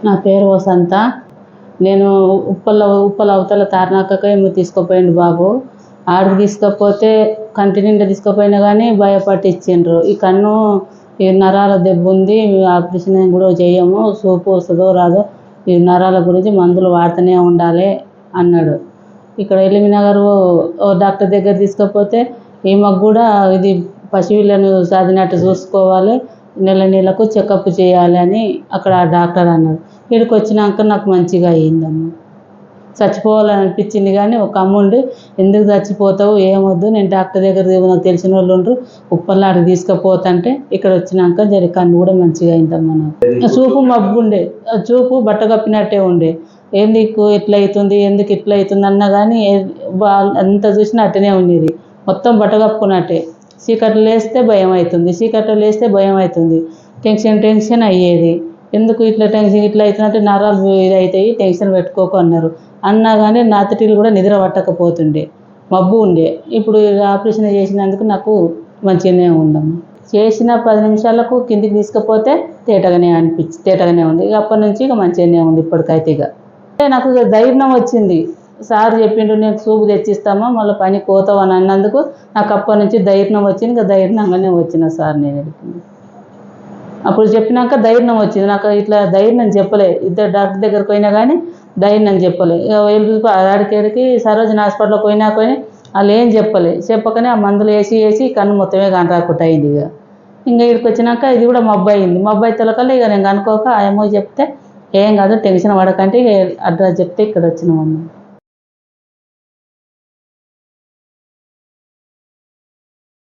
నా పేరు వసంత. నేను ఉప్పల అవతల తార్నాకకు ఏమో తీసుకుపోయిండు బాబు. ఆడికి తీసుకపోతే కంటి నిండా తీసుకుపోయినా కానీ భయపట్టించిండ్రు. ఈ కన్ను ఈ నరాల దెబ్బ ఉంది, ఆపరేషన్ కూడా చేయము, చూపు వస్తుందో రాదో, ఈ నరాల గురించి మందులు వాడుతూనే ఉండాలి అన్నాడు. ఇక్కడ ఎలిమినగర్ డాక్టర్ దగ్గర తీసుకపోతే ఈమెకు కూడా ఇది పసిపిల్లను సాధినట్టు చూసుకోవాలి, నెలకు చెకప్ చేయాలి అని అక్కడ డాక్టర్ అన్నాడు. ఇక్కడికి వచ్చినాక నాకు మంచిగా అయ్యిందమ్మ. చచ్చిపోవాలని అనిపించింది కానీ ఒక అమ్ముండి ఎందుకు చచ్చిపోతావు, ఏమొద్దు, నేను డాక్టర్ దగ్గర నాకు తెలిసిన వాళ్ళు ఉండ్రు, ఉప్పల్లాడికి తీసుకుపోతుంటే ఇక్కడ వచ్చినాక కన్ను కూడా మంచిగా అయిందమ్మ. నాకు చూపు మబ్బు ఉండే, చూపు బట్ట కప్పినట్టే ఉండే. ఎందుకు ఇట్లా అవుతుంది, ఎందుకు ఇట్లా అవుతుంది అన్నా కానీ అంత చూసినా అట్టనే ఉండేది, మొత్తం బట్ట కప్పుకున్నట్టే. చీకట్లు లేస్తే భయం అవుతుంది, చీకట్లు లేస్తే భయం అవుతుంది, టెన్షన్ అయ్యేది. ఎందుకు ఇట్లా టెన్షన్ ఇట్లా అవుతుందంటే నరాలు ఇదవుతాయి, టెన్షన్ పెట్టుకోకు అన్నారు. అన్నా కానీ నాతటిలు కూడా నిద్ర పట్టకపోతుండే, మబ్బు ఉండే. ఇప్పుడు ఆపరేషన్ చేసినందుకు నాకు మంచిగానే ఉందమ్మా. చేసిన 10 నిమిషాలకు కిందికి తీసుకుపోతే తేటగానే ఉంది. ఇక అప్పటి నుంచి ఇక మంచిగానే ఉంది ఇప్పటికైతే. ఇక నాకు ధైర్యం వచ్చింది. సార్ చెప్పిండు నేను చూపు తెచ్చిస్తామా, మళ్ళీ పని పోతావు అని అన్నందుకు నాకు అప్పటి నుంచి ధైర్యం వచ్చింది. ఇక ధైర్యంగానే వచ్చిన సార్ నేను అప్పుడు చెప్పినాక ధైర్యం వచ్చింది. నాకు ఇట్లా ధైర్యం చెప్పలే, ఇద్దరు డాక్టర్ దగ్గరికి పోయినా కానీ ధైర్యం చెప్పలే. ఆడికి సరోజిని హాస్పిటల్కి పోయినా వాళ్ళు ఏం చెప్పకనే ఆ మందులు వేసి కన్ను మొత్తమే కనరాకుండా అయింది. ఇంకా ఇక్కడికి వచ్చినాక ఇది కూడా మబ్బు అయింది. మబ్బు అయితే తొలకల్లా ఇక నేను కనుక్కోక ఏమో చెప్తే ఏం కాదు టెన్షన్ పడకంటే అడ్రస్ చెప్తే ఇక్కడ వచ్చినామమ్మ.